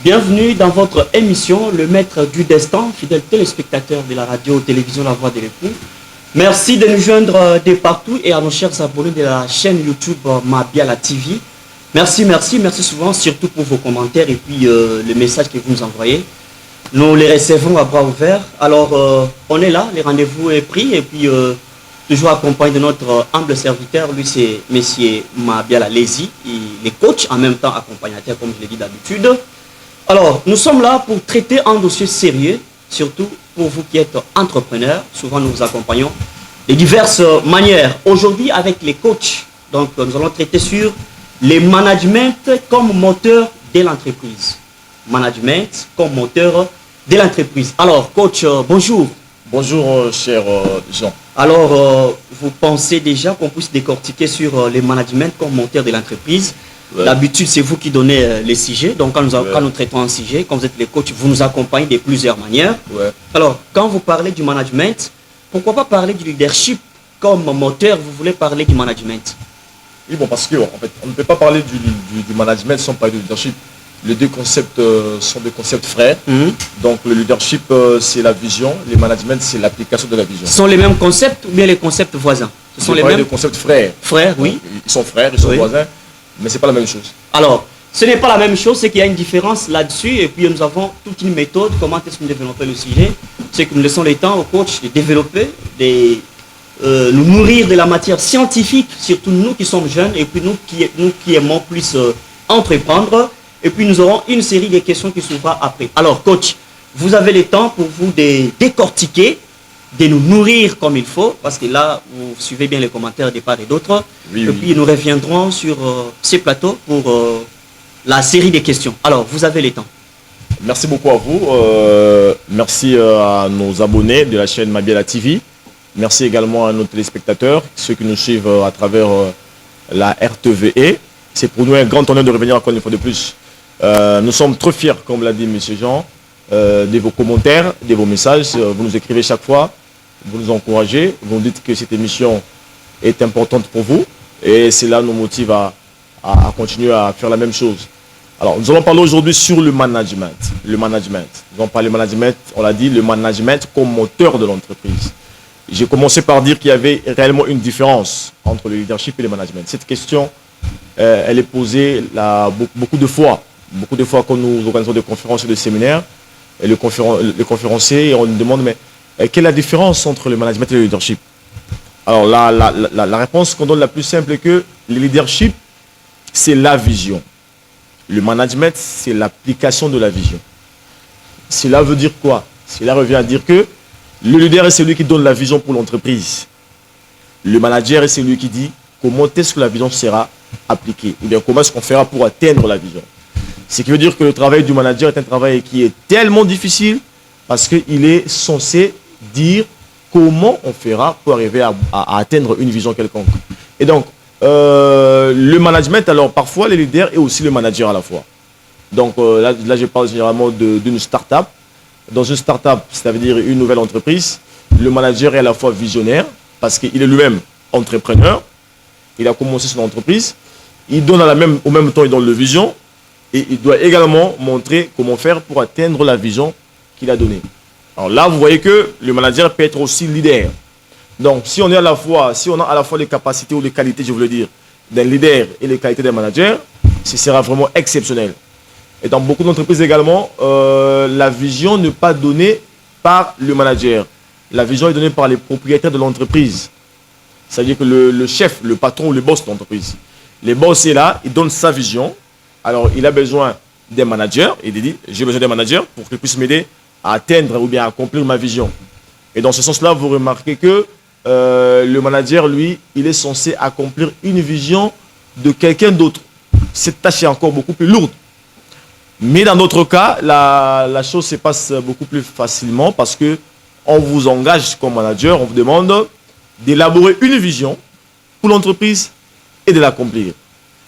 Bienvenue dans votre émission, le maître du destin, fidèles téléspectateurs de la radio-télévision La Voix de l'Époux. Merci de nous joindre de partout et à nos chers abonnés de la chaîne YouTube Mabiala TV. Merci souvent, surtout pour vos commentaires et puis le message que vous nous envoyez. Nous les recevons à bras ouverts. Alors, on est là, le rendez-vous est pris et puis toujours accompagné de notre humble serviteur, lui c'est Monsieur Mabiala Lézy, il est coach, en même temps accompagnateur comme je l'ai dit d'habitude. Alors, nous sommes là pour traiter un dossier sérieux, surtout pour vous qui êtes entrepreneurs. Souvent, nous vous accompagnons de diverses manières. Aujourd'hui, avec les coachs, donc nous allons traiter sur les management comme moteur de l'entreprise. Management comme moteur de l'entreprise. Alors, coach, bonjour. Bonjour, cher Jean. Alors, vous pensez déjà qu'on puisse décortiquer sur les management comme moteur de l'entreprise? Ouais. D'habitude, c'est vous qui donnez les sujets. Donc, quand nous traitons un sujet, quand vous êtes les coachs, vous nous accompagnez de plusieurs manières. Ouais. Alors, quand vous parlez du management, pourquoi pas parler du leadership comme moteur? Vous voulez parler du management? Oui, bon, parce que en fait, on ne peut pas parler du management sans parler du leadership. Les deux concepts sont des concepts frères. Donc, le leadership, c'est la vision. Le management, c'est l'application de la vision. Ce sont les mêmes concepts ou bien les concepts voisins? Ce sont les mêmes concepts frères. Frères, oui. Donc, ils sont frères, ils sont voisins. Mais ce n'est pas la même chose. Alors, ce n'est pas la même chose, c'est qu'il y a une différence là-dessus. Et puis, nous avons toute une méthode. Comment est-ce que nous développons le sujet? C'est que nous laissons le temps au coach de développer, de nous nourrir de la matière scientifique, surtout nous qui sommes jeunes, et puis nous qui aimons plus entreprendre. Et puis, nous aurons une série de questions qui s'ouvrent après. Alors, coach, vous avez le temps pour vous de décortiquer, de nous nourrir comme il faut, parce que là, vous suivez bien les commentaires de part et d'autre. Oui, puis nous reviendrons sur ces plateaux pour la série des questions. Alors, vous avez le temps. Merci beaucoup à vous. Merci à nos abonnés de la chaîne Mabiala TV. Merci également à nos téléspectateurs, ceux qui nous suivent à travers la RTVE. C'est pour nous un grand honneur de revenir encore une fois de plus. Nous sommes trop fiers, comme l'a dit M. Jean, de vos commentaires, de vos messages. Vous nous écrivez chaque fois, vous nous encouragez, vous nous dites que cette émission est importante pour vous. Et cela nous motive à continuer à faire la même chose. Alors, nous allons parler aujourd'hui sur le management. Le management. Nous allons parler management, on l'a dit, le management comme moteur de l'entreprise. J'ai commencé par dire qu'il y avait réellement une différence entre le leadership et le management. Cette question, elle est posée là, beaucoup de fois. Beaucoup de fois quand nous organisons des conférences et des séminaires, et les conférenciers, on nous demande, mais quelle est la différence entre le management et le leadership? Alors la réponse qu'on donne la plus simple est que le leadership, c'est la vision. Le management, c'est l'application de la vision. Cela veut dire quoi? Cela revient à dire que le leader est celui qui donne la vision pour l'entreprise. Le manager est celui qui dit comment est-ce que la vision sera appliquée, ou bien comment est-ce qu'on fera pour atteindre la vision. Ce qui veut dire que le travail du manager est un travail qui est tellement difficile parce qu'il est censé dire comment on fera pour arriver à atteindre une vision quelconque. Et donc, le management, alors parfois le leader est aussi le manager à la fois. Donc là je parle généralement d'une start-up. Dans une start-up, ça veut dire une nouvelle entreprise, le manager est à la fois visionnaire parce qu'il est lui-même entrepreneur. Il a commencé son entreprise. Il donne au même temps, il donne le vision. Et il doit également montrer comment faire pour atteindre la vision qu'il a donnée. Alors là, vous voyez que le manager peut être aussi leader. Donc, si on a à la fois les capacités ou les qualités, je voulais dire, d'un leader et les qualités d'un manager, ce sera vraiment exceptionnel. Et dans beaucoup d'entreprises également, la vision n'est pas donnée par le manager. La vision est donnée par les propriétaires de l'entreprise. C'est-à-dire que le chef, le patron ou le boss de l'entreprise. Le boss est là, il donne sa vision. Alors, il a besoin d'un manager. Il dit, j'ai besoin d'un manager pour qu'il puisse m'aider à atteindre ou bien à accomplir ma vision. Et dans ce sens-là, vous remarquez que le manager, lui, il est censé accomplir une vision de quelqu'un d'autre. Cette tâche est encore beaucoup plus lourde. Mais dans notre cas, la chose se passe beaucoup plus facilement parce qu'on vous engage comme manager, on vous demande d'élaborer une vision pour l'entreprise et de l'accomplir.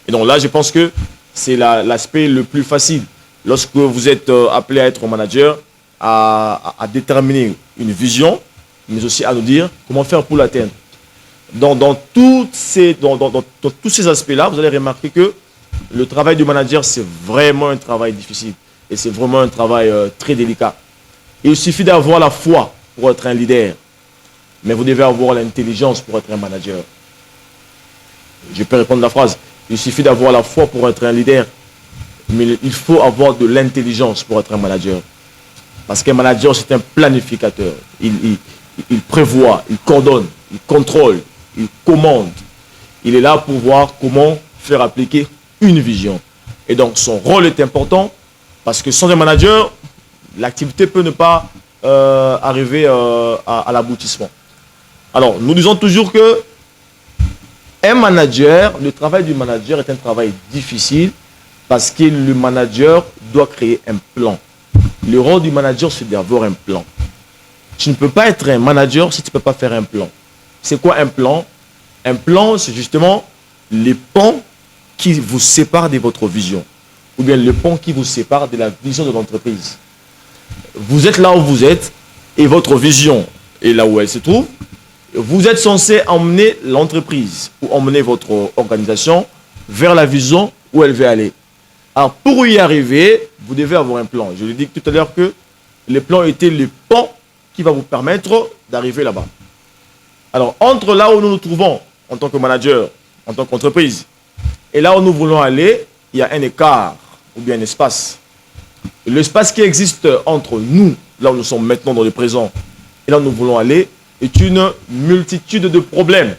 Et donc là, je pense que c'est l'aspect le plus facile. Lorsque vous êtes appelé à être manager, à déterminer une vision, mais aussi à nous dire comment faire pour l'atteindre. Dans tous ces aspects-là, vous allez remarquer que le travail du manager, c'est vraiment un travail difficile. Et c'est vraiment un travail très délicat. Il suffit d'avoir la foi pour être un leader. Mais vous devez avoir l'intelligence pour être un manager. Je peux répondre à la phrase. Il suffit d'avoir la foi pour être un leader. Mais il faut avoir de l'intelligence pour être un manager. Parce qu'un manager, c'est un planificateur. Il prévoit, il coordonne, il contrôle, il commande. Il est là pour voir comment faire appliquer une vision. Et donc, son rôle est important parce que sans un manager, l'activité peut ne pas arriver à l'aboutissement. Alors, nous disons toujours que un manager, le travail du manager est un travail difficile parce que le manager doit créer un plan. Le rôle du manager, c'est d'avoir un plan. Tu ne peux pas être un manager si tu ne peux pas faire un plan. C'est quoi un plan? Un plan, c'est justement les ponts qui vous séparent de votre vision. Ou bien le pont qui vous sépare de la vision de l'entreprise. Vous êtes là où vous êtes et votre vision est là où elle se trouve. Vous êtes censé emmener l'entreprise ou emmener votre organisation vers la vision où elle veut aller. Alors, pour y arriver, vous devez avoir un plan. Je l'ai dit tout à l'heure que les plans étaient le pont qui va vous permettre d'arriver là-bas. Alors, entre là où nous nous trouvons en tant que manager, en tant qu'entreprise, et là où nous voulons aller, il y a un écart ou bien un espace. L'espace qui existe entre nous, là où nous sommes maintenant dans le présent, et là où nous voulons aller, est une multitude de problèmes.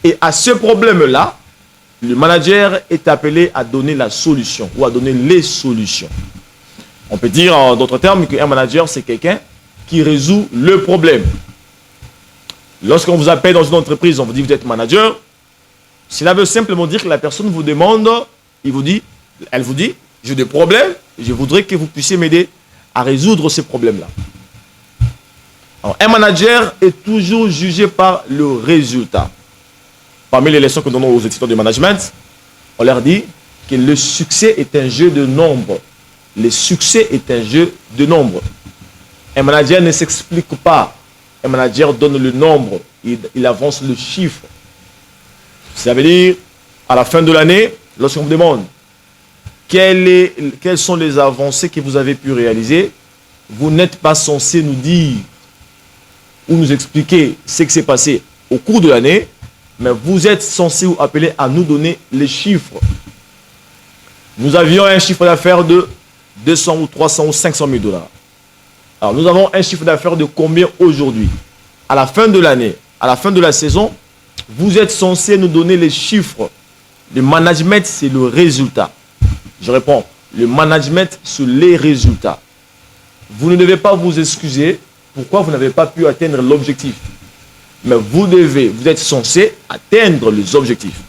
Et à ce problème-là, le manager est appelé à donner la solution ou à donner les solutions. On peut dire en d'autres termes qu'un manager, c'est quelqu'un qui résout le problème. Lorsqu'on vous appelle dans une entreprise, on vous dit que vous êtes manager, cela veut simplement dire que la personne vous demande, elle vous dit, j'ai des problèmes, je voudrais que vous puissiez m'aider à résoudre ces problèmes-là. Alors, un manager est toujours jugé par le résultat. Parmi les leçons que nous donnons aux étudiants de management, on leur dit que le succès est un jeu de nombres. Le succès est un jeu de nombres. Un manager ne s'explique pas. Un manager donne le nombre. Il avance le chiffre. Ça veut dire, à la fin de l'année, lorsqu'on vous demande quelles sont les avancées que vous avez pu réaliser, vous n'êtes pas censé nous dire ou nous expliquer ce qui s'est passé au cours de l'année, mais vous êtes censé vous appeler à nous donner les chiffres. Nous avions un chiffre d'affaires de 200 ou 300 ou 500 000 $. Alors, nous avons un chiffre d'affaires de combien aujourd'hui? À la fin de l'année, à la fin de la saison, vous êtes censé nous donner les chiffres. Le management, c'est le résultat. Je réponds, le management, c'est les résultats. Vous ne devez pas vous excuser pourquoi vous n'avez pas pu atteindre l'objectif. Mais vous êtes censé atteindre les objectifs.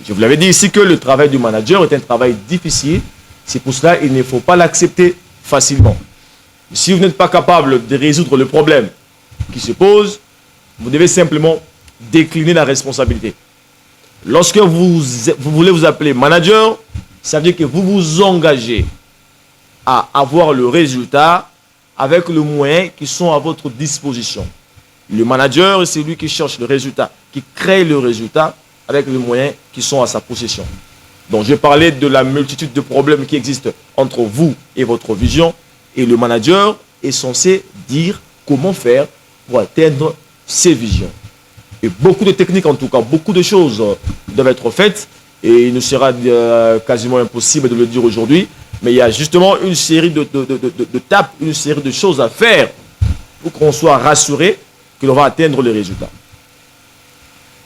Je vous l'avais dit ici que le travail du manager est un travail difficile. C'est pour cela qu'il ne faut pas l'accepter facilement. Si vous n'êtes pas capable de résoudre le problème qui se pose, vous devez simplement décliner la responsabilité. Lorsque vous voulez vous appeler manager, ça veut dire que vous vous engagez à avoir le résultat avec les moyens qui sont à votre disposition. Le manager, c'est lui qui cherche le résultat, qui crée le résultat avec les moyens qui sont à sa possession. Donc, je parlais de la multitude de problèmes qui existent entre vous et votre vision. Et le manager est censé dire comment faire pour atteindre ces visions. Et beaucoup de techniques, en tout cas, beaucoup de choses doivent être faites. Et il nous sera quasiment impossible de le dire aujourd'hui. Mais il y a justement une série d'étapes, une série de choses à faire pour qu'on soit rassuré que l'on va atteindre les résultats.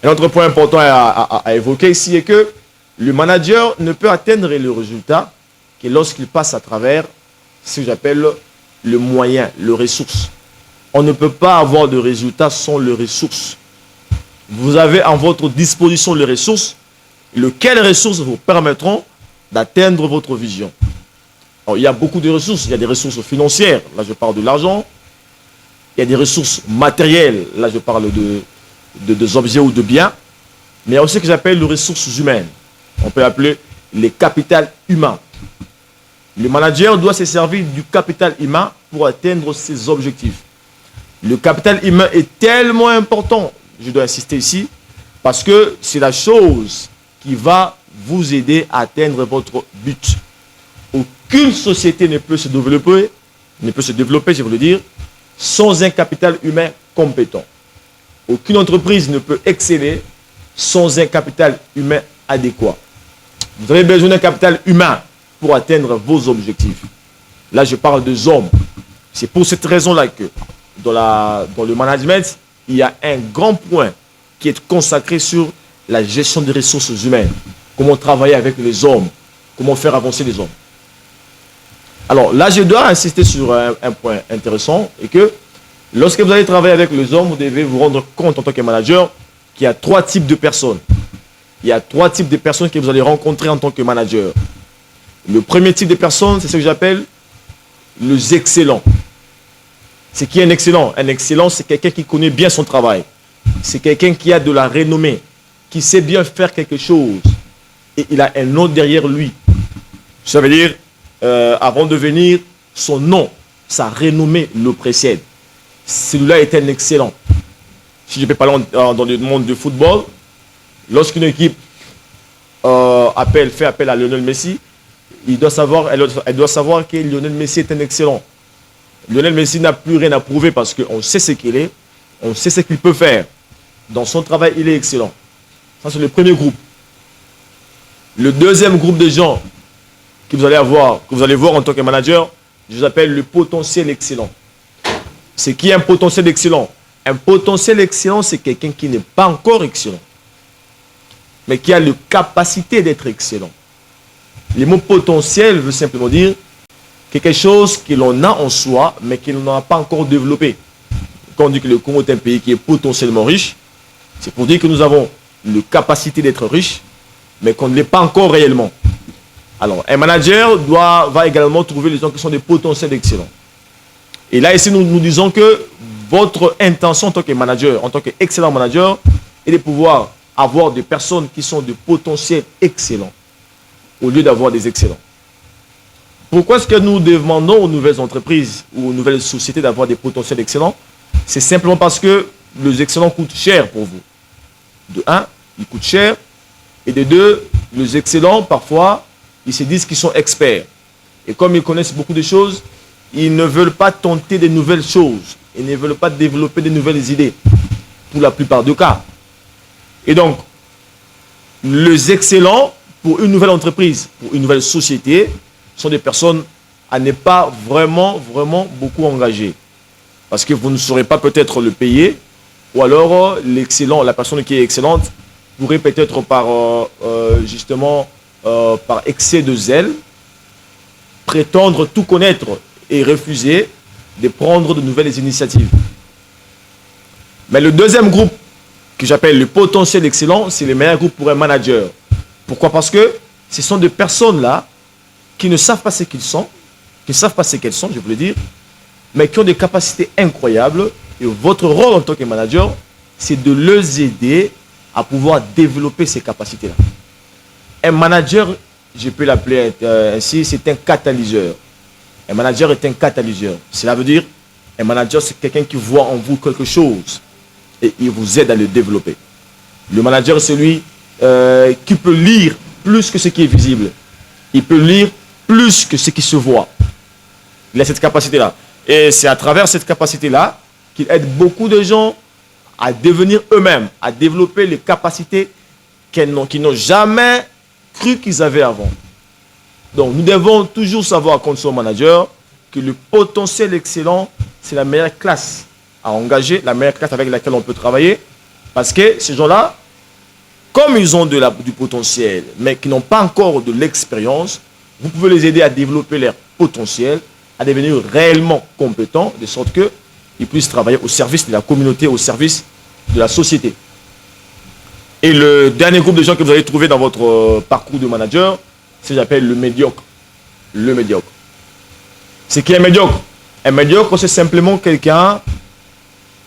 Un autre point important à évoquer ici est que le manager ne peut atteindre le résultat que lorsqu'il passe à travers ce que j'appelle le moyen, le ressource. On ne peut pas avoir de résultat sans les ressources. Vous avez en votre disposition les ressources, lesquelles ressources vous permettront d'atteindre votre vision. Alors, il y a beaucoup de ressources. Il y a des ressources financières. Là, je parle de l'argent. Il y a des ressources matérielles. Là, je parle des objets ou de biens. Mais il y a aussi ce que j'appelle les ressources humaines. On peut appeler les capitales humains. Le manager doit se servir du capital humain pour atteindre ses objectifs. Le capital humain est tellement important, je dois insister ici, parce que c'est la chose qui va vous aider à atteindre votre but. Aucune société ne peut se développer, je veux le dire, sans un capital humain compétent. Aucune entreprise ne peut exceller sans un capital humain adéquat. Vous avez besoin d'un capital humain pour atteindre vos objectifs. Là, je parle des hommes. C'est pour cette raison-là que dans le management, il y a un grand point qui est consacré sur la gestion des ressources humaines. Comment travailler avec les hommes, comment faire avancer les hommes. Alors là, je dois insister sur un point intéressant et que lorsque vous allez travailler avec les hommes, vous devez vous rendre compte en tant que manager qu'il y a 3 types de personnes. Il y a 3 types de personnes que vous allez rencontrer en tant que manager. Le premier type de personnes, c'est ce que j'appelle les excellents. C'est qui est un excellent? Un excellent, c'est quelqu'un qui connaît bien son travail. C'est quelqu'un qui a de la renommée, qui sait bien faire quelque chose. Et il a un nom derrière lui. Ça veut dire, avant de venir, son nom, sa renommée le précède. Celui-là est un excellent. Si je peux parler dans le monde du football, lorsqu'une équipe fait appel à Lionel Messi, elle doit savoir que Lionel Messi est un excellent. Lionel Messi n'a plus rien à prouver parce qu'on sait ce qu'il est, on sait ce qu'il peut faire. Dans son travail, il est excellent. Ça, c'est le premier groupe. Le deuxième groupe de gens que vous allez voir en tant que manager, je vous appelle le potentiel excellent. C'est qui un potentiel excellent? Un potentiel excellent, c'est quelqu'un qui n'est pas encore excellent, mais qui a la capacité d'être excellent. Le mot potentiel veut simplement dire quelque chose que l'on a en soi, mais que l'on n'a pas encore développé. Quand on dit que le Congo est un pays qui est potentiellement riche, c'est pour dire que nous avons la capacité d'être riche, mais qu'on ne l'est pas encore réellement. Alors, un manager va également trouver les gens qui sont des potentiels excellents. Et là, ici, nous disons que votre intention en tant que manager, en tant qu'excellent manager, est de pouvoir avoir des personnes qui sont de potentiels excellents, au lieu d'avoir des excellents. Pourquoi est-ce que nous demandons aux nouvelles entreprises ou aux nouvelles sociétés d'avoir des potentiels excellents? C'est simplement parce que les excellents coûtent cher pour vous. De 1, ils coûtent cher. Et de 2, les excellents, parfois, ils se disent qu'ils sont experts. Et comme ils connaissent beaucoup de choses, ils ne veulent pas tenter de nouvelles choses. Ils ne veulent pas développer de nouvelles idées, pour la plupart des cas. Et donc, les excellents, pour une nouvelle entreprise, pour une nouvelle société, sont des personnes à ne pas vraiment beaucoup engager. Parce que vous ne saurez pas peut-être le payer, ou alors l'excellent, la personne qui est excellente, pourrait peut-être par excès de zèle, prétendre tout connaître et refuser de prendre de nouvelles initiatives. Mais le deuxième groupe, que j'appelle le potentiel excellent, c'est le meilleur groupe pour un manager. Pourquoi? Parce que ce sont des personnes-là qui ne savent pas ce qu'ils sont, qui ne savent pas ce qu'elles sont, je voulais dire, mais qui ont des capacités incroyables. Et votre rôle en tant que manager, c'est de les aider à pouvoir développer ces capacités-là. Un manager, je peux l'appeler ainsi, c'est un catalyseur. Un manager est un catalyseur. Cela veut dire, un manager, c'est quelqu'un qui voit en vous quelque chose et il vous aide à le développer. Le manager, c'est celui qui peut lire plus que ce qui est visible. Il peut lire plus que ce qui se voit. Il a cette capacité-là. Et c'est à travers cette capacité-là qu'il aide beaucoup de gens à devenir eux-mêmes, à développer les capacités qu'ils n'ont jamais cru qu'ils avaient avant. Donc, nous devons toujours savoir, quand nous sommes managers, que le potentiel excellent, c'est la meilleure classe à engager, la meilleure classe avec laquelle on peut travailler. Parce que ces gens-là, comme ils ont du potentiel, mais qui n'ont pas encore de l'expérience, vous pouvez les aider à développer leur potentiel, à devenir réellement compétents, de sorte qu'ils puissent travailler au service de la communauté, au service de la société. Et le dernier groupe de gens que vous allez trouver dans votre parcours de manager, c'est ce que j'appelle le médiocre. Le médiocre. C'est qui est médiocre? Un médiocre, c'est simplement quelqu'un...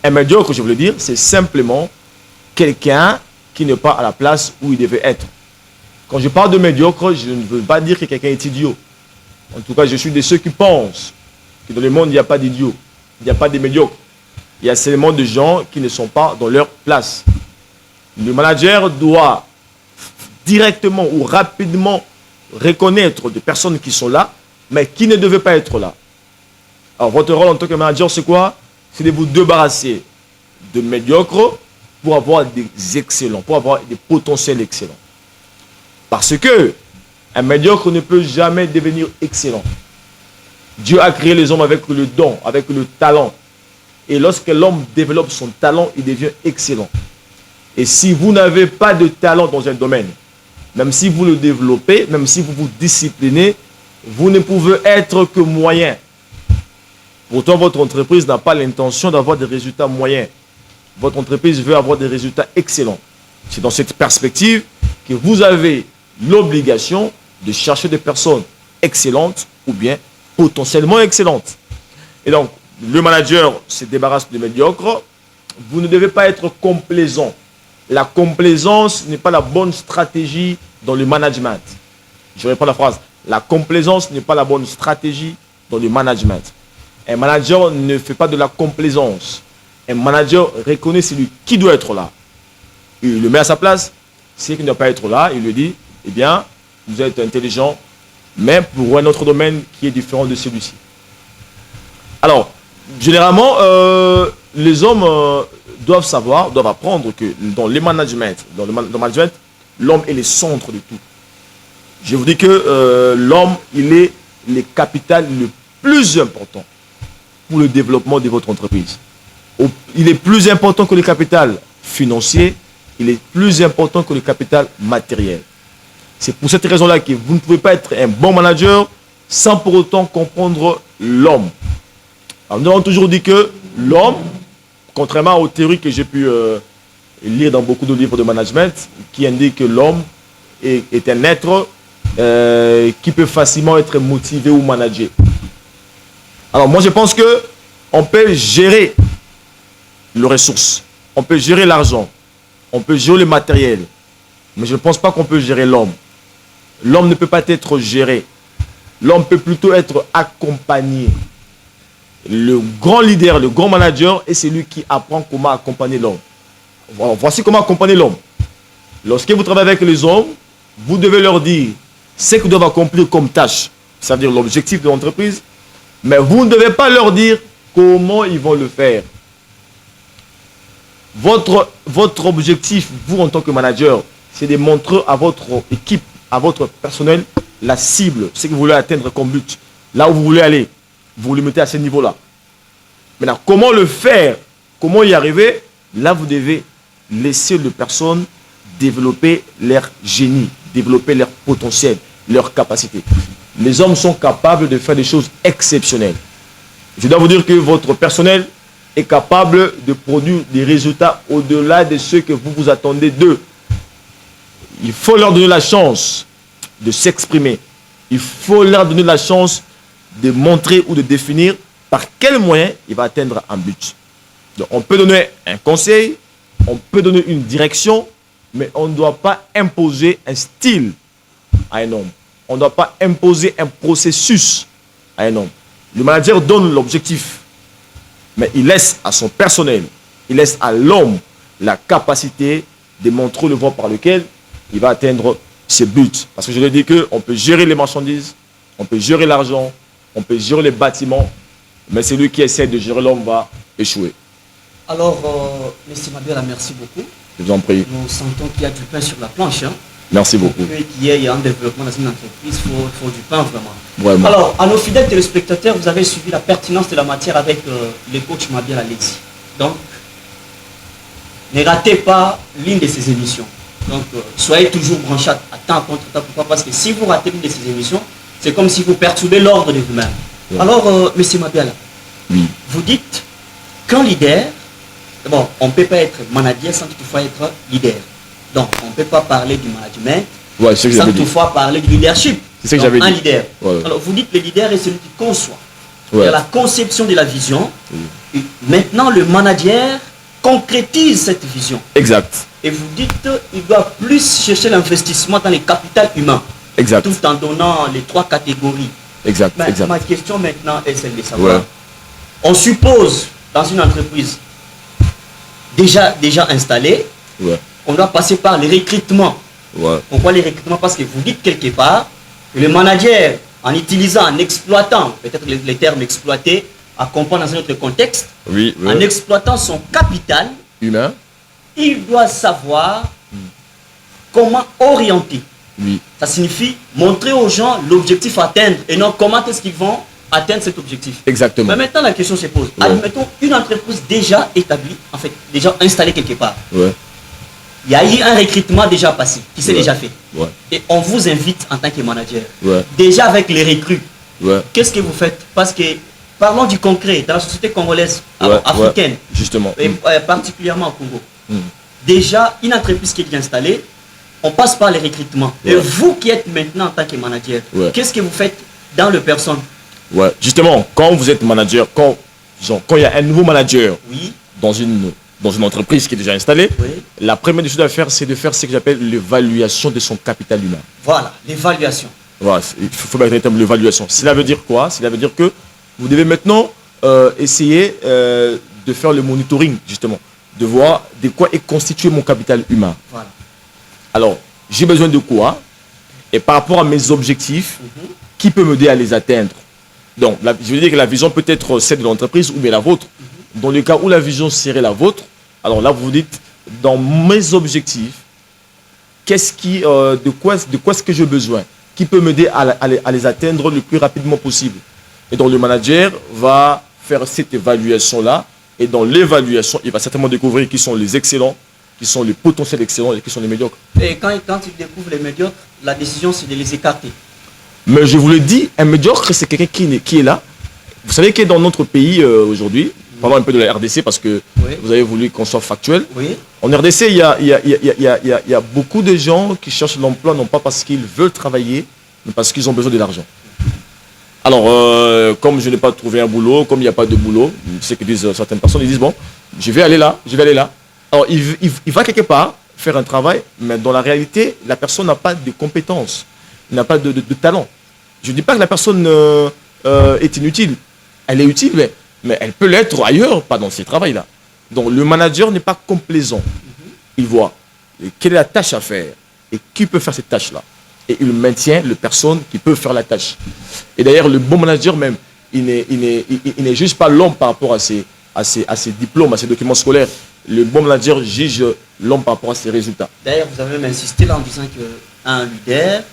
Un médiocre, je voulais dire, c'est simplement quelqu'un qui n'est pas à la place où il devait être. Quand je parle de médiocre, je ne veux pas dire que quelqu'un est idiot. En tout cas, je suis de ceux qui pensent que dans le monde, il n'y a pas d'idiots. Il n'y a pas de médiocres. Il y a seulement des gens qui ne sont pas dans leur place. Le manager doit directement ou rapidement reconnaître des personnes qui sont là, mais qui ne devait pas être là. Alors, votre rôle en tant que manager, c'est quoi? C'est de vous débarrasser de médiocres pour avoir des excellents, pour avoir des potentiels excellents. Parce que un médiocre ne peut jamais devenir excellent. Dieu a créé les hommes avec le don, avec le talent. Et lorsque l'homme développe son talent, il devient excellent. Et si vous n'avez pas de talent dans un domaine, même si vous le développez, même si vous vous disciplinez, vous ne pouvez être que moyen. Pourtant, votre entreprise n'a pas l'intention d'avoir des résultats moyens. Votre entreprise veut avoir des résultats excellents. C'est dans cette perspective que vous avez l'obligation de chercher des personnes excellentes ou bien potentiellement excellentes. Et donc, le manager se débarrasse des médiocres. Vous ne devez pas être complaisant. La complaisance n'est pas la bonne stratégie dans le management. Je reprends la phrase. La complaisance n'est pas la bonne stratégie dans le management. Un manager ne fait pas de la complaisance. Un manager reconnaît celui qui doit être là. Il le met à sa place. Celui qui ne doit pas être là, il lui dit, eh bien, vous êtes intelligent, mais pour un autre domaine qui est différent de celui-ci. Alors, généralement, les hommes doivent savoir, doivent apprendre que dans le management, l'homme est le centre de tout. Je vous dis que l'homme, il est le capital le plus important pour le développement de votre entreprise. Il est plus important que le capital financier, il est plus important que le capital matériel. C'est pour cette raison-là que vous ne pouvez pas être un bon manager sans pour autant comprendre l'homme. Nous avons toujours dit que l'homme, contrairement aux théories que j'ai pu lire dans beaucoup de livres de management, qui indiquent que l'homme est un être qui peut facilement être motivé ou managé. Alors moi je pense que on peut gérer les ressources, on peut gérer l'argent, on peut gérer le matériel, mais je ne pense pas qu'on peut gérer l'homme. L'homme ne peut pas être géré. L'homme peut plutôt être accompagné. Le grand leader, le grand manager est celui qui apprend comment accompagner l'homme. Voici comment accompagner l'homme. Lorsque vous travaillez avec les hommes, vous devez leur dire ce qu'ils doivent accomplir comme tâche, c'est-à-dire l'objectif de l'entreprise, mais vous ne devez pas leur dire comment ils vont le faire. Votre objectif, vous en tant que manager, c'est de montrer à votre équipe, à votre personnel, la cible, ce que vous voulez atteindre comme but, là où vous voulez aller. Vous le mettez à ce niveau-là. Maintenant, comment le faire? Comment y arriver? Là, vous devez laisser les personnes développer leur génie, développer leur potentiel, leur capacité. Les hommes sont capables de faire des choses exceptionnelles. Je dois vous dire que votre personnel est capable de produire des résultats au-delà de ce que vous vous attendez d'eux. Il faut leur donner la chance de s'exprimer. Il faut leur donner la chance de montrer ou de définir par quel moyen il va atteindre un but. Donc, on peut donner un conseil, on peut donner une direction, mais on ne doit pas imposer un style à un homme. On ne doit pas imposer un processus à un homme. Le manager donne l'objectif, mais il laisse à son personnel, il laisse à l'homme la capacité de montrer le voie par lequel il va atteindre ses buts. Parce que je l'ai dit qu'on peut gérer les marchandises, on peut gérer l'argent, on peut gérer les bâtiments, mais celui qui essaie de gérer l'homme va échouer. Alors, M. Mabiala, merci beaucoup. Je vous en prie. Nous sentons qu'il y a du pain sur la planche. Hein. Merci beaucoup. Pour qu'il y ait un développement dans une entreprise, il faut du pain vraiment. Vraiment. Alors, à nos fidèles téléspectateurs, vous avez suivi la pertinence de la matière avec le coach Mabiala Lexi. Donc, ne ratez pas l'une de ces émissions. Donc, soyez toujours branchés à temps contre temps. Pourquoi? Parce que si vous ratez l'une de ces émissions, c'est comme si vous perturbez l'ordre de vous-même. Ouais. Alors, M. Mabiala, oui. Vous dites qu'un leader, bon, on ne peut pas être manager sans toutefois être leader. Donc, on ne peut pas parler du management sans toutefois parler du leadership. C'est ce que j'avais dit. Un leader. Ouais. Alors, vous dites que le leader est celui qui conçoit. Ouais. Il y a la conception de la vision. Oui. Et maintenant, le manager concrétise cette vision. Exact. Et vous dites qu'il doit plus chercher l'investissement dans les capitaux humains. Exact. Tout en donnant les trois catégories. Exact. Mais exact. Ma question maintenant est celle de savoir. Ouais. On suppose dans une entreprise déjà installée, ouais. On doit passer par les recrutements. Ouais. Pourquoi les recrutements? Parce que vous dites quelque part que le manager en utilisant, en exploitant, peut-être les termes exploités, à comprendre dans un autre contexte, Oui, en exploitant son capital, humain. il doit savoir comment orienter. Oui. Ça signifie montrer aux gens l'objectif à atteindre et non comment est-ce qu'ils vont atteindre cet objectif. Exactement. Mais maintenant, la question se pose. Ouais. Admettons une entreprise déjà établie, en fait, déjà installée quelque part. Ouais. Il y a eu un recrutement déjà passé, qui s'est Ouais. déjà fait. Ouais. Et on vous invite en tant que manager. Ouais. Déjà avec les recrues, Ouais. qu'est-ce que vous faites? Parce que, parlons du concret, dans la société congolaise, Ouais. africaine, Ouais. Justement. et particulièrement au Congo. Mm. Déjà, une entreprise qui est bien installée, on passe par les recrutements. Et Ouais. vous qui êtes maintenant en tant que manager, Ouais. qu'est-ce que vous faites dans le personne? Ouais. Justement, quand vous êtes manager, quand il y a un nouveau manager Oui, dans une entreprise qui est déjà installée, oui. la première des choses à faire, c'est de faire ce que j'appelle l'évaluation de son capital humain. Voilà, l'évaluation. Voilà, il faut mettre un terme l'évaluation. Cela veut dire quoi? Cela veut dire que vous devez maintenant essayer de faire le monitoring, justement, de voir de quoi est constitué mon capital humain. Voilà. Alors, j'ai besoin de quoi? Et par rapport à mes objectifs, qui peut m'aider à les atteindre? Donc, je veux dire que la vision peut être celle de l'entreprise ou bien la vôtre. Dans le cas où la vision serait la vôtre, alors là, vous vous dites, dans mes objectifs, de quoi est-ce que j'ai besoin? Qui peut m'aider à les atteindre le plus rapidement possible? Et donc, le manager va faire cette évaluation-là. Et dans l'évaluation, il va certainement découvrir qui sont les excellents, qui sont les potentiels excellents et qui sont les médiocres. Et quand il découvre les médiocres, la décision c'est de les écarter. Mais je vous le dis, un médiocre, c'est quelqu'un qui est là. Vous savez que dans notre pays aujourd'hui, parlons un peu de la RDC parce que Oui. vous avez voulu qu'on soit factuel. Oui, En RDC, il y a beaucoup de gens qui cherchent l'emploi, non pas parce qu'ils veulent travailler, mais parce qu'ils ont besoin de l'argent. Alors, comme je n'ai pas trouvé un boulot, comme il n'y a pas de boulot, c'est ce que disent certaines personnes, ils disent, bon, je vais aller là. Alors, il va quelque part faire un travail, mais dans la réalité, la personne n'a pas de compétences, n'a pas de talent. Je ne dis pas que la personne est inutile. Elle est utile, mais elle peut l'être ailleurs, pas dans ces travails-là. Donc, le manager n'est pas complaisant. Il voit quelle est la tâche à faire et qui peut faire cette tâche-là. Et il maintient les personnes qui peuvent faire la tâche. Et d'ailleurs, le bon manager même, il n'est juste pas l'homme par rapport à ses diplômes, à ses documents scolaires. Le bon manager juge l'homme par rapport à ses résultats. d'ailleurs vous avez même insisté là en disant qu'un leader,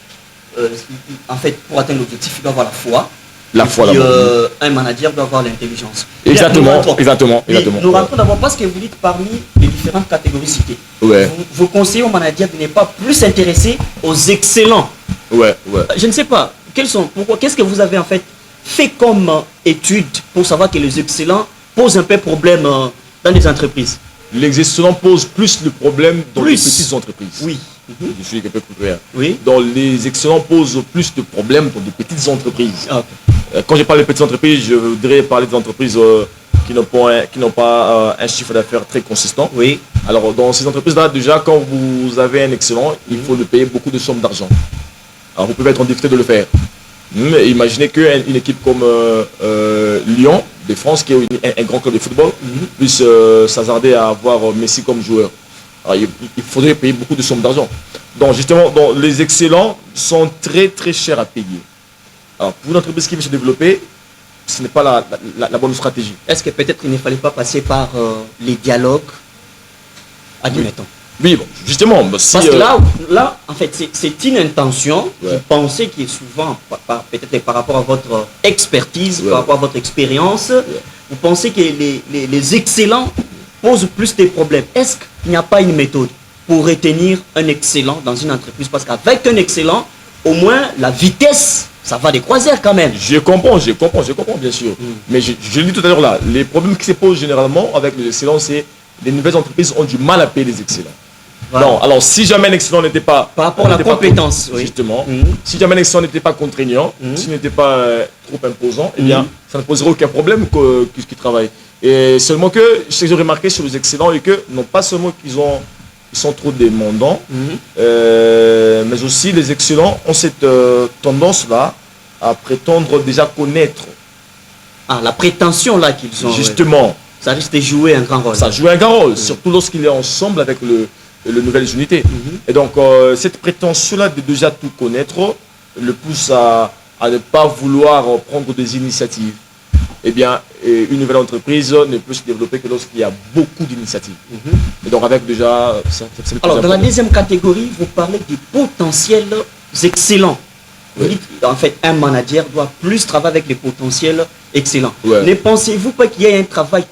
en fait pour atteindre l'objectif, il doit avoir la foi. La Et foi puis, d'abord. un manager doit avoir l'intelligence. Exactement, Bien, exactement. Nous rentrons d'abord parce que vous dites parmi les différentes catégories citées. Ouais. Vous conseillez aux managers de ne pas plus s'intéresser aux excellents. Ouais. Je ne sais pas, qu'est-ce que vous avez en fait comme étude pour savoir que les excellents posent un peu problème dans les entreprises? Les excellents posent plus de problèmes dans les petites entreprises. Oui. Je suis un peu plus clair. Oui. Dans les excellents posent plus de problèmes dans des petites entreprises. Ah, Quand je parle de petites entreprises, je voudrais parler des entreprises qui n'ont pas un chiffre d'affaires très consistant. oui. Alors, dans ces entreprises-là, déjà, quand vous avez un excellent, il faut le payer beaucoup de sommes d'argent. Alors, vous pouvez être en difficulté de le faire. Mais imaginez qu'une équipe comme Lyon, de France, qui est un grand club de football, puisse s'hasarder à avoir Messi comme joueur. Alors, il faudrait payer beaucoup de sommes d'argent. Donc, justement, les excellents sont très, très chers à payer. Alors, pour une entreprise qui veut se développer, ce n'est pas la bonne stratégie. Est-ce que peut-être il ne fallait pas passer par les dialogues? Admettons. Oui, bon, justement, si, Parce que là, en fait, c'est une intention. Ouais. Vous pensez qui est souvent, peut-être par rapport à votre expertise, Ouais. par rapport à votre expérience, vous pensez que les excellents posent plus de problèmes. Est-ce qu'il n'y a pas une méthode pour retenir un excellent dans une entreprise? Parce qu'avec un excellent, au moins, la vitesse, ça va des croisières quand même. Je comprends, bien sûr. Mais je le dis tout à l'heure là, les problèmes qui se posent généralement avec les excellents, c'est les nouvelles entreprises ont du mal à payer les excellents. Voilà. Non, alors si jamais un excellent n'était pas... Par rapport à la n'était pas compétence, oui. Justement, Mhm. si jamais un excellent n'était pas contraignant, s'il n'était pas trop imposant, eh bien, ça ne poserait aucun problème qu'ils travaillent. Et seulement que, ce que j'ai remarqué sur les excellents, est que non pas seulement ils sont trop demandants, mais aussi les excellents ont cette tendance-là à prétendre déjà connaître. Ah, la prétention là qu'ils ont. Justement, ouais. Ça risque de jouer un grand rôle. ça joue un grand rôle, surtout lorsqu'il est ensemble avec les nouvelles unités. Et donc, cette prétention-là de déjà tout connaître le pousse à à ne pas vouloir prendre des initiatives, eh bien, une nouvelle entreprise ne peut se développer que lorsqu'il y a beaucoup d'initiatives. Et donc, avec déjà... Alors, dans la deuxième catégorie, vous parlez des potentiels excellents. Vous dites, en fait, un manager doit plus travailler avec les potentiels excellents. Ne pensez-vous pas qu'il y a un travail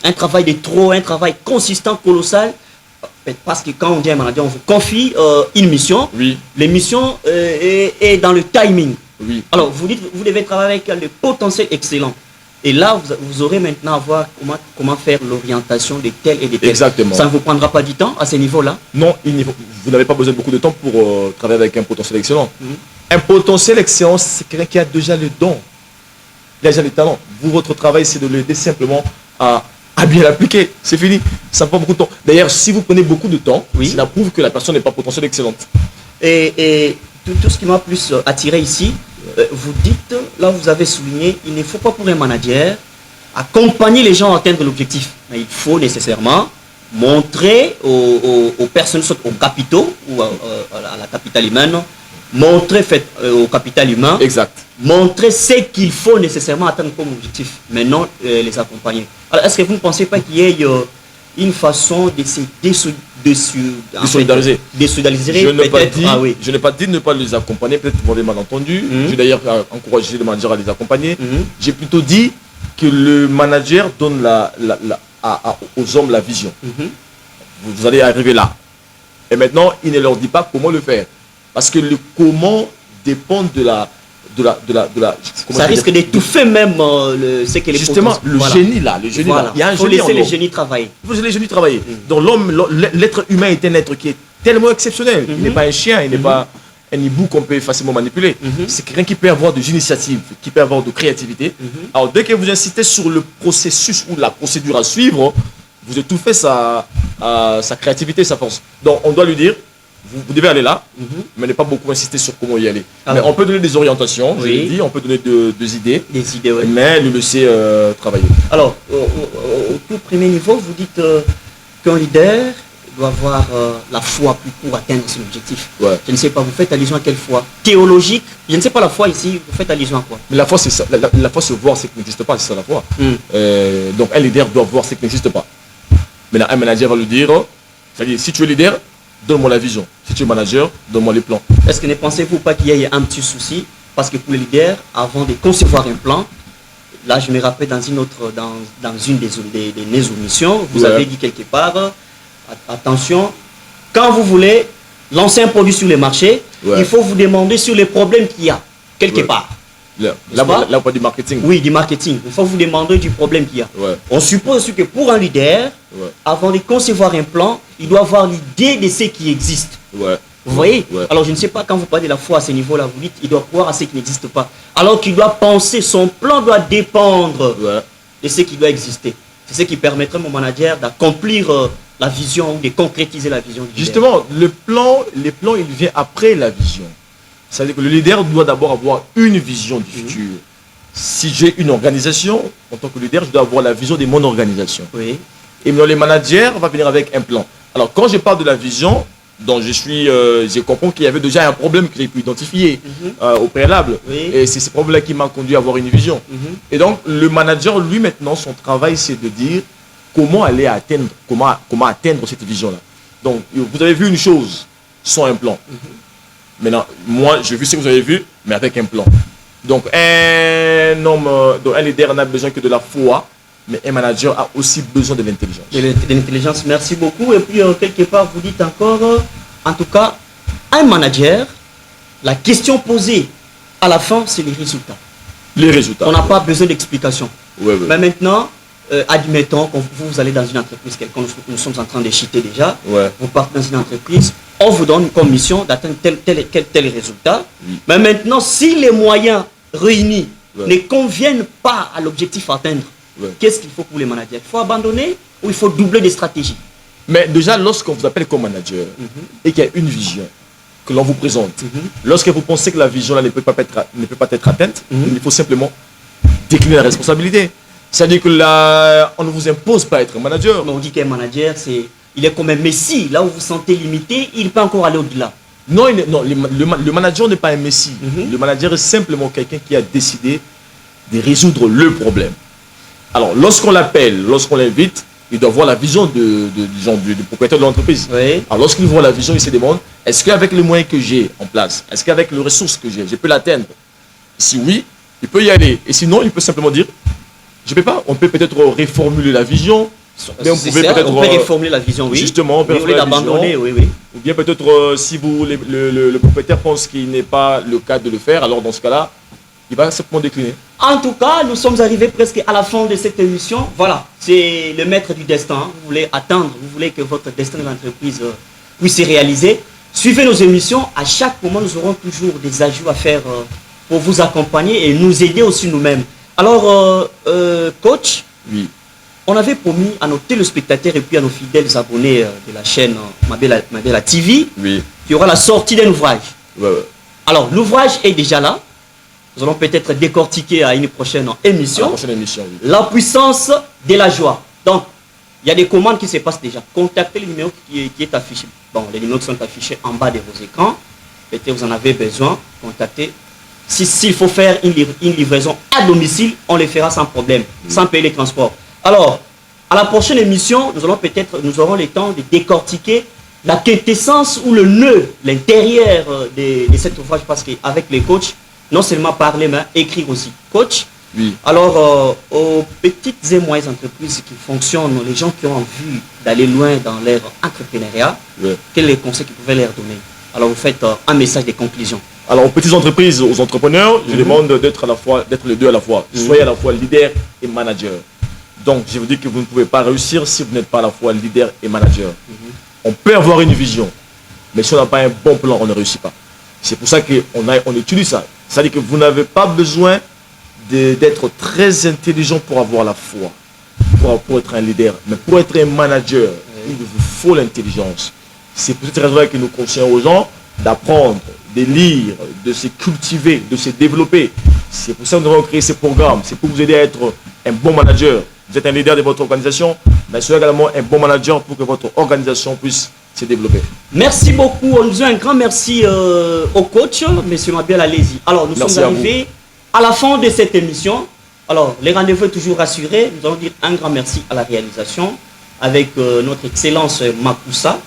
un travail consistant, colossal? Parce que quand on dit un manager, on vous confie une mission. L'émission est dans le timing. Alors, vous dites, vous devez travailler avec le potentiel excellent. Et là, vous aurez maintenant à voir comment faire l'orientation de tel et de tel. Exactement. Ça ne vous prendra pas du temps à ce niveau-là? Non, vous n'avez pas besoin de beaucoup de temps pour travailler avec un potentiel excellent. Un potentiel excellent, c'est quelqu'un qui a déjà le don. Il a déjà le talent. Votre travail, c'est de l'aider simplement à bien l'appliquer. C'est fini. Ça ne prend pas beaucoup de temps. D'ailleurs, si vous prenez beaucoup de temps, cela prouve que la personne n'est pas potentielle excellente. Et tout ce qui m'a plus attiré ici, vous dites, là vous avez souligné, il ne faut pas pour un manager accompagner les gens à atteindre l'objectif. Mais il faut nécessairement montrer aux personnes, aux capitaux ou à la capitale humaine, montrer au capital humain, montrer ce qu'il faut nécessairement atteindre comme objectif, mais non les accompagner. Alors est-ce que vous ne pensez pas qu'il y ait une façon de se désolidariser? Je n'ai pas dit ne pas les accompagner, peut-être vous m'avez mal entendu. J'ai d'ailleurs encouragé le manager à les accompagner. J'ai plutôt dit que le manager donne aux hommes la vision. Vous allez arriver là. Et maintenant, il ne leur dit pas comment le faire. Parce que le comment dépend de la... ça risque d'étouffer même ce que les justement le génie là, il y a un génie. Il faut laisser les génies travailler. Il faut laisser les génies travailler. Donc l'être humain est un être qui est tellement exceptionnel. Il n'est pas un chien, il n'est pas un hibou qu'on peut facilement manipuler. C'est quelqu'un qui peut avoir des initiatives, qui peut avoir de créativité. Alors dès que vous insistez sur le processus ou la procédure à suivre, vous étouffez sa créativité, sa force. Donc on doit lui dire, vous devez aller là, mais ne pas beaucoup insister sur comment y aller. Mais on peut donner des orientations, je l'ai dit, on peut donner des idées, mais le laisser travailler. Alors, au tout premier niveau, vous dites qu'un leader doit avoir la foi pour atteindre son objectif. Je ne sais pas, vous faites allusion à quelle foi? Théologique? Je ne sais pas la foi ici, vous faites allusion à quoi? Mais la foi, c'est ça. La foi, c'est voir ce qui n'existe pas, c'est ça la foi. Donc un leader doit voir ce qui n'existe pas. Maintenant, un manager va lui dire, c'est-à-dire, si tu es leader, donne-moi la vision. Si tu es manager, donne-moi les plans. Est-ce que ne pensez-vous pas qu'il y ait un petit souci? Parce que pour les leaders, avant de concevoir un plan, là je me rappelle dans une des émissions, vous avez dit quelque part, attention, quand vous voulez lancer un produit sur le marché, il faut vous demander sur les problèmes qu'il y a, quelque part. Là, on parle du marketing. Oui, du marketing. Il faut vous demander du problème qu'il y a. On suppose que pour un leader, avant de concevoir un plan, il doit avoir l'idée de ce qui existe. Vous voyez? Alors je ne sais pas, quand vous parlez de la foi à ce niveau-là, vous dites il doit croire à ce qui n'existe pas. Alors qu'il doit penser, son plan doit dépendre de ce qui doit exister. C'est ce qui permettrait à mon manager d'accomplir la vision, de concrétiser la vision. Justement, le plan, il vient après la vision. C'est-à-dire que le leader doit d'abord avoir une vision du futur. Si j'ai une organisation, en tant que leader, je dois avoir la vision de mon organisation. Et maintenant, les managers vont venir avec un plan. Alors, quand je parle de la vision, donc je comprends qu'il y avait déjà un problème que j'ai pu identifier au préalable. Et c'est ce problème-là qui m'a conduit à avoir une vision. Et donc, le manager, lui, maintenant, son travail, c'est de dire comment aller atteindre, comment atteindre cette vision-là. Donc, vous avez vu une chose sans un plan. Maintenant, moi, j'ai vu ce que vous avez vu, mais avec un plan. Donc, un leader n'a besoin que de la foi, mais un manager a aussi besoin de l'intelligence. De l'intelligence, merci beaucoup. Et puis, quelque part, vous dites encore, en tout cas, un manager, la question posée à la fin, c'est les résultats. Les résultats. On n'a pas besoin d'explication. Mais maintenant, admettons que vous allez dans une entreprise quelconque, nous sommes en train de chiter déjà, vous partez dans une entreprise, on vous donne comme mission d'atteindre tel résultat. Mais maintenant, si les moyens réunis ne conviennent pas à l'objectif à atteindre, qu'est-ce qu'il faut pour les managers? Il faut abandonner ou il faut doubler des stratégies? Mais déjà, lorsqu'on vous appelle comme manager et qu'il y a une vision que l'on vous présente, lorsque vous pensez que la vision là ne peut pas être atteinte, il faut simplement décliner la responsabilité. C'est-à-dire que là, on ne vous impose pas être un manager. Mais on dit qu'un manager, il est comme un messie. Là où vous vous sentez limité, il peut encore aller au-delà. Non, le manager n'est pas un messie. Le manager est simplement quelqu'un qui a décidé de résoudre le problème. Alors, lorsqu'on l'appelle, lorsqu'on l'invite, il doit voir la vision du propriétaire de l'entreprise. Oui. Alors, lorsqu'il voit la vision, il se demande, est-ce qu'avec les moyens que j'ai en place, est-ce qu'avec les ressources que j'ai, je peux l'atteindre? Si oui, il peut y aller. Et sinon, il peut simplement dire, je ne peux pas. On peut peut-être reformuler la vision. Mais on peut réformuler la vision, oui. Justement, on peut l'abandonner, oui, oui. Ou bien peut-être, si le propriétaire pense qu'il n'est pas le cas de le faire, alors dans ce cas-là, il va simplement décliner. En tout cas, nous sommes arrivés presque à la fin de cette émission. Voilà, c'est le maître du destin. Vous voulez atteindre, vous voulez que votre destin de l'entreprise puisse se réaliser. Suivez nos émissions. À chaque moment, nous aurons toujours des ajouts à faire pour vous accompagner et nous aider aussi nous-mêmes. Alors, coach, oui. On avait promis à nos téléspectateurs et puis à nos fidèles abonnés de la chaîne Mabella TV, oui, qu'il y aura la sortie d'un ouvrage. Ouais. Alors, l'ouvrage est déjà là. Nous allons peut-être décortiquer à une prochaine émission. À la prochaine émission, oui. La puissance de la joie. Donc, il y a des commandes qui se passent déjà. Contactez le numéro qui est affiché. Bon, les numéros qui sont affichés en bas de vos écrans. Peut-être vous en avez besoin. Contactez. S'il faut faire une livraison à domicile, on le fera sans problème, sans payer les transports. Alors, à la prochaine émission, nous aurons le temps de décortiquer la quintessence ou le nœud, l'intérieur de cet ouvrage, parce qu'avec les coachs, non seulement parler, mais écrire aussi. Coach, oui. Alors, aux petites et moyennes entreprises qui fonctionnent, les gens qui ont envie d'aller loin dans leur entrepreneuriat, oui. Quels sont les conseils que vous pouvez leur donner? Alors, vous faites un message de conclusion. Alors, aux petites entreprises, aux entrepreneurs, je demande d'être les deux à la fois. Soyez à la fois leader et manager. Donc, je vous dis que vous ne pouvez pas réussir si vous n'êtes pas à la fois leader et manager. On peut avoir une vision, mais si on n'a pas un bon plan, on ne réussit pas. C'est pour ça qu'on utilise ça. C'est-à-dire que vous n'avez pas besoin d'être très intelligent pour avoir la foi, pour être un leader. Mais pour être un manager, il vous faut l'intelligence. C'est pour cette raison que nous conseillons aux gens d'apprendre, de lire, de se cultiver, de se développer. C'est pour ça que nous avons créé ces programmes. C'est pour vous aider à être un bon manager. Vous êtes un leader de votre organisation, mais soyez également un bon manager pour que votre organisation puisse se développer. Merci beaucoup. On nous dit un grand merci au coach, M. Mabella, allez-y. Alors, nous sommes arrivés à la fin de cette émission. Alors, les rendez-vous sont toujours assurés. Nous allons dire un grand merci à la réalisation avec notre excellence Makusa.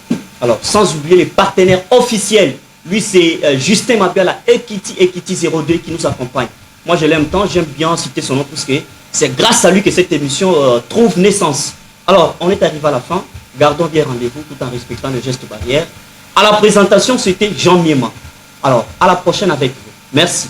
Alors, sans oublier les partenaires officiels. Lui, c'est Justin Mabella, Equity 02 qui nous accompagne. Moi, je l'aime tant, j'aime bien citer son nom parce que c'est grâce à lui que cette émission trouve naissance. Alors, on est arrivé à la fin. Gardons bien rendez-vous tout en respectant le geste barrière. À la présentation, c'était Jean Miema. Alors, à la prochaine avec vous. Merci.